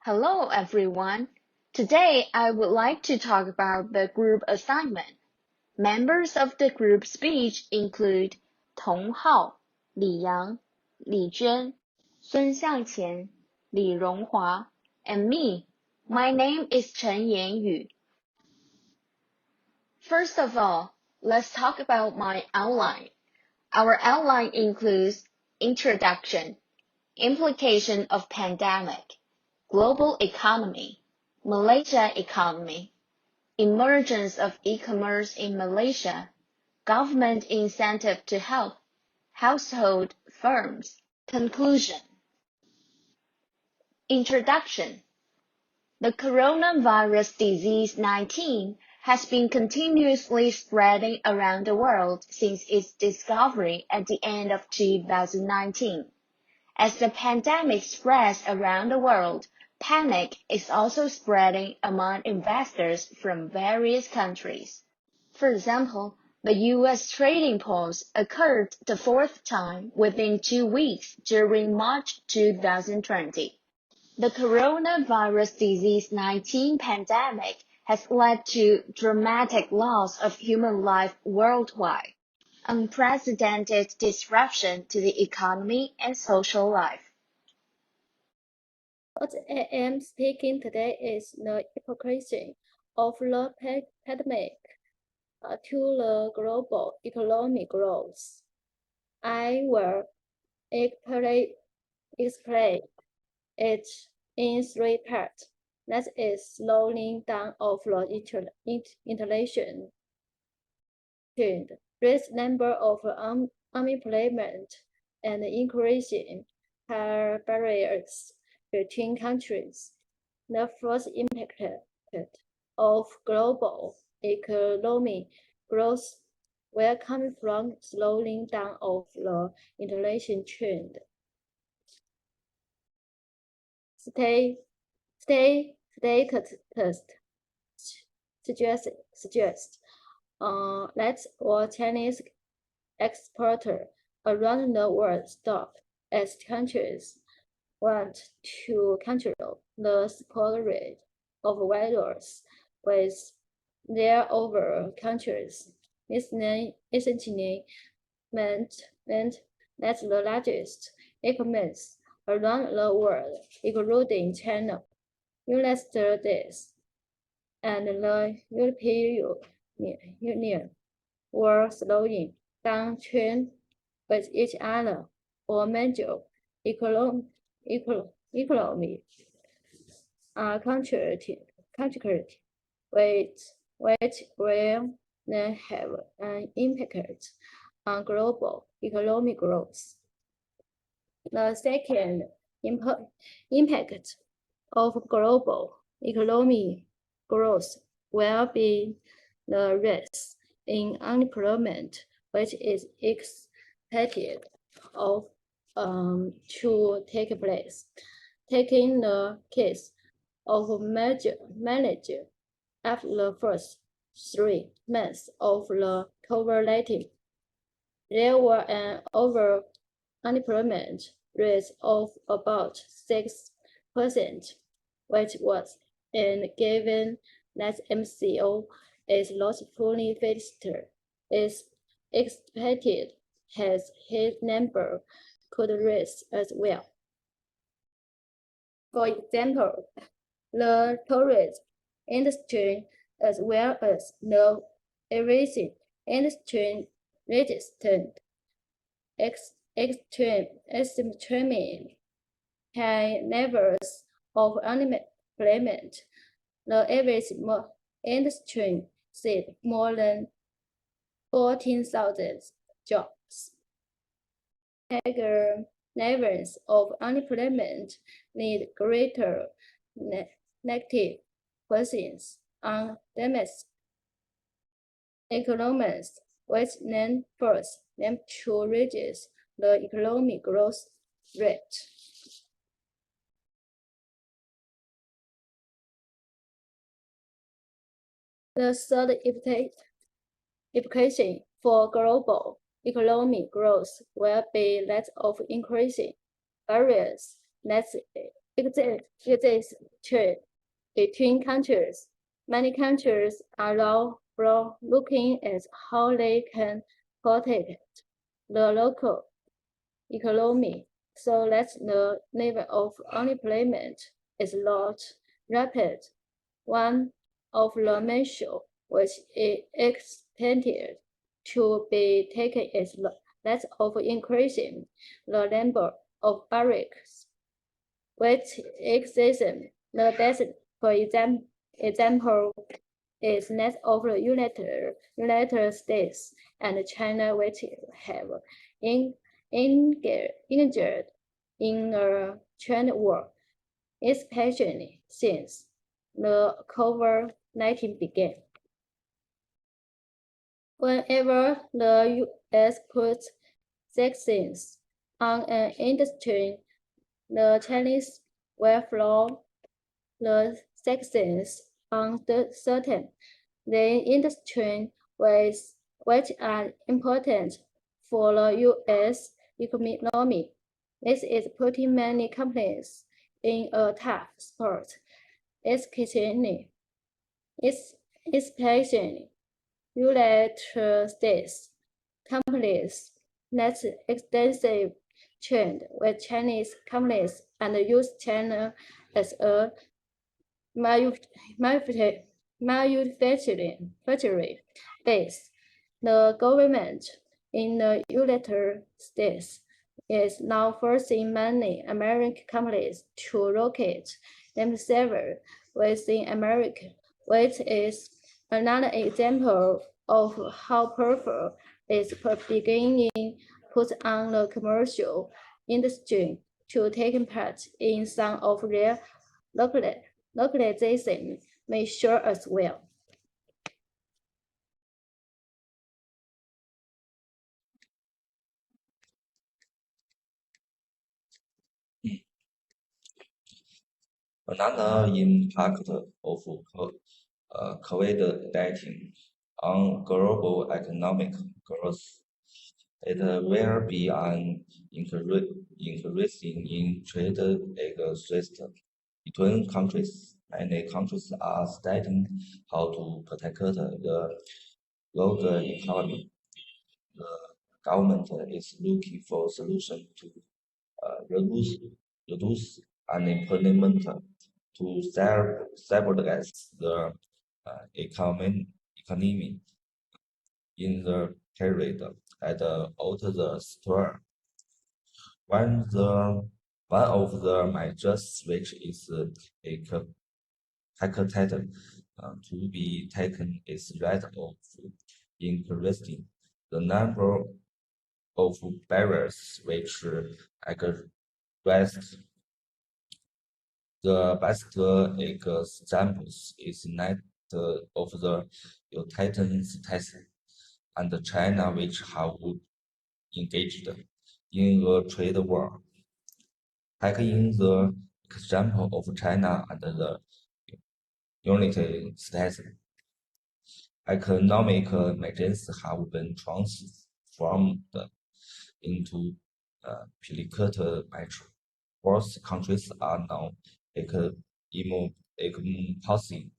Hello, everyone. Today, I would like to talk about the group assignment. Members of the group speech include Tong Hao, Li Yang, Li Juan, Sun Xiangqian, Li Ronghua, and me. My name is Chen Yanyu. First of all, let's talk about my outline. Our outline includes introduction, implication of pandemic, global economy, Malaysia economy, emergence of e-commerce in Malaysia, government incentive to help household firms. Conclusion. Introduction. The coronavirus disease 19 has been continuously spreading around the world since its discovery at the end of 2019. As the pandemic spreads around the world, panic is also spreading among investors from various countries. For example, the U.S. trading pause occurred the fourth time within 2 weeks during March 2020. The coronavirus disease 19 pandemic has led to dramatic loss of human life worldwide, unprecedented disruption to the economy and social life. What I am speaking today is the implication of the pandemic to the global economic growth. I will explain it in three parts. That is slowing down of the inflation trend, raise number of unemployment, and increasing barriers between countries. The first impact of global economic growth will come from slowing down of the inflation trend. Statistics suggest that all Chinese exporters around the world stop as countries want to control the support rate of virus with their over countries. This essentially meant that the largest economies around the world, including China, United States, and the European Union, were slowing down trend with each other or major economy are contracted, which will then have an impact on global economic growth. The second impact of global economic growth will be the rise in unemployment, which is expected to take place. Taking the case of manager after the first 3 months of the COVID-19, there were an over unemployment rate of about 6%, which was, and given that MCO is not fully fixed, is expected as his number could rise as well. For example, the tourism industry as well as the aviation industry registered extreme high levels of unemployment. The aviation industry saved more than 14,000 jobs. Higher levels of unemployment need greater negative questions on domestic economies, which then force them to reduce the economic growth rate. The third implication for global economic growth will be that of increasing barriers that exists trade between countries. Many countries are now looking at how they can protect the local economy so that the level of unemployment is not rapid. One of the measures which is expected to be taken is that of increasing the number of barracks, which exists. The best, for example, is that of the United States and China, which have engaged in a trade war, especially since the COVID-19 began. Whenever the U.S. puts sanctions on an industry, the Chinese will follow the sanctions on certain the industry which are important for the U.S. economy. This is putting many companies in a tough spot, especially United States companies that extensive trade with Chinese companies and use China as a manufacturing base. The government in the United States is now forcing many American companies to locate themselves within America, which is another example of how powerful is beginning put on the commercial industry to take part in some of their localization measures as well. Another impact of COVID-19 on global economic growth. It will be an increasing in trade exist between countries. Many countries are studying how to protect the global economy. The government is looking for solutions to reduce unemployment, to stabilize the economy in the period at out the store. One of the measures which is expected to be taken is that of increasing the number of barriers which exist. The best examples is that of the United States and China, which have engaged in a trade war. Taking the example of China and the United States, economic measures have been transformed into political measures. Both countries are now imposing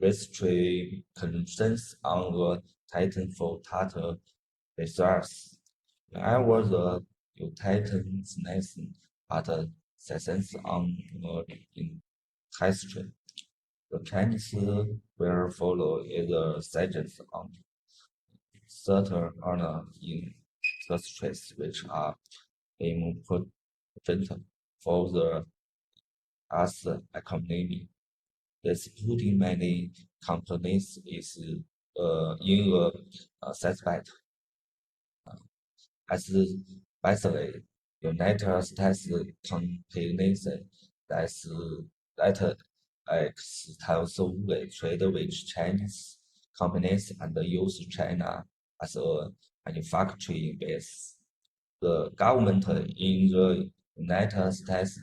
restrictions on the titan for Tata reserves. However, the United States had sanctions on industry. The Chinese will follow the sanctions on certain other industries which are important for the US economy. This putting many companies is in a setback. Especially United States companies that extensively trade with Chinese companies and use China as a manufacturing base. The government in the United States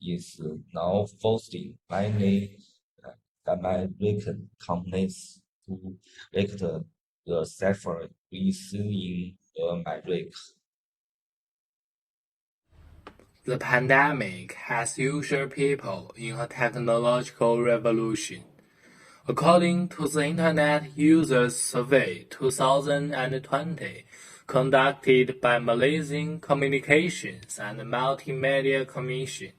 is now forcing many American companies to act the safer within America. The pandemic has ushered people in a technological revolution. According to the Internet Users Survey 2020, conducted by Malaysian Communications and Multimedia Commission,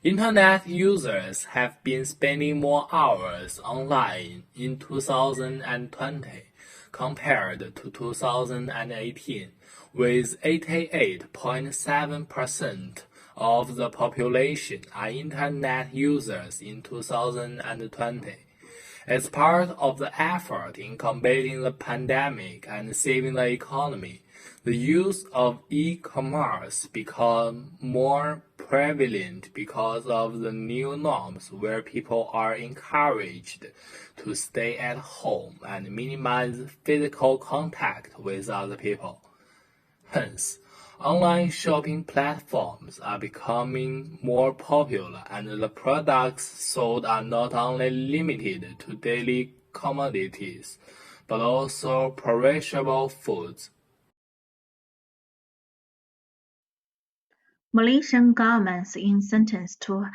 Internet users have been spending more hours online in 2020 compared to 2018, with 88.7% of the population are Internet users in 2020. As part of the effort in combating the pandemic and saving the economy, the use of e-commerce became more prevalent because of the new norms where people are encouraged to stay at home and minimize physical contact with other people. Hence, online shopping platforms are becoming more popular and the products sold are not only limited to daily commodities, but also perishable foods. Malaysian government's incentives to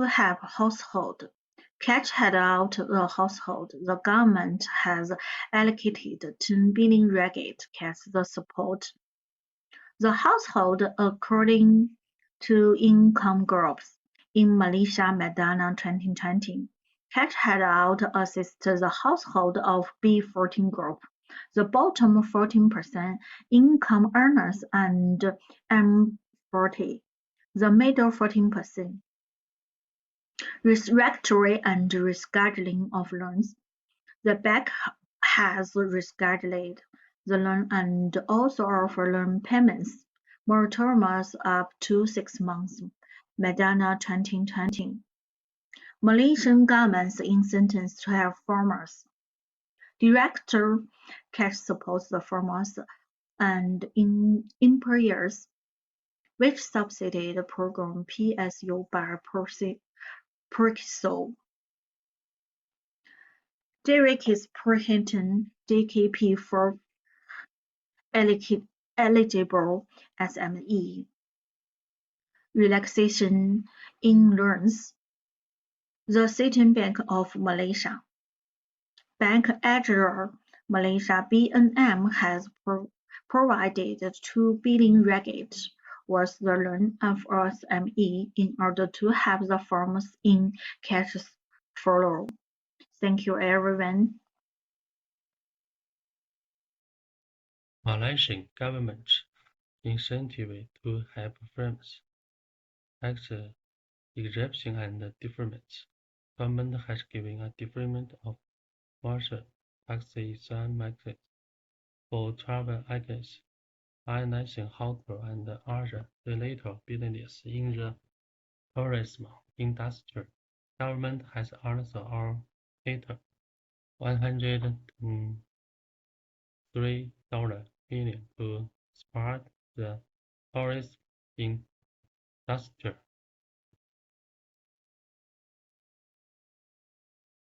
help household. Catch head out the household. The government has allocated 10 billion ringgit as the support. The household according to income groups in Malaysia Madana 2020. Catch head out assists the household of B14 group, the bottom 14% income earners and M40, the middle 14%. Restructuring and rescheduling of loans. The bank has rescheduled the loan and also offer loan payments moratoriums up to 6 months. Madana 2020. Malaysian government's incentives to help farmers. Director cash supports the farmers and employers, which subsidized the program PSU by Perkiso. Derek is prohibiting DKP for eligible SME. Relaxation in loans. The City Bank of Malaysia. Bank Asia Malaysia (BNM) has provided 2 billion ringgit worth the loan of SME in order to help the farmers in cash flow. Thank you, everyone. Malaysian government incentive to help farmers. Exemption and deferment. Government has given a deferment of martial tax exemption for travel agents, airline hotel and other related business in the tourism industry. Government has also allocated $103 million to support the tourism industry.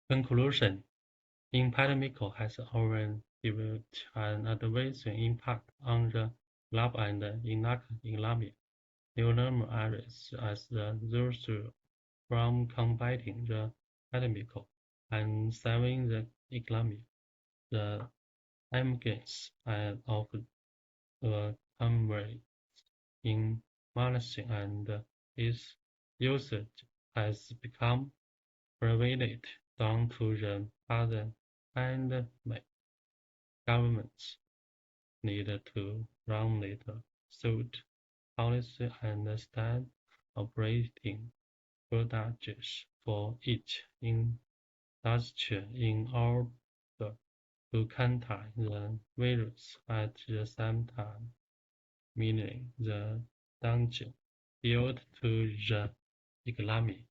Conclusion: the pandemic has already developed an adverse impact on the globe and economy. New normal areas as the result from combating the pandemic and saving the economy. The emergence of a convey in Malaysia and its usage has become prevalent down to the pandemic. Governments need to run suit policy and start operating procedures for each industry in order to counter the virus at the same time, meaning the danger due to the economy.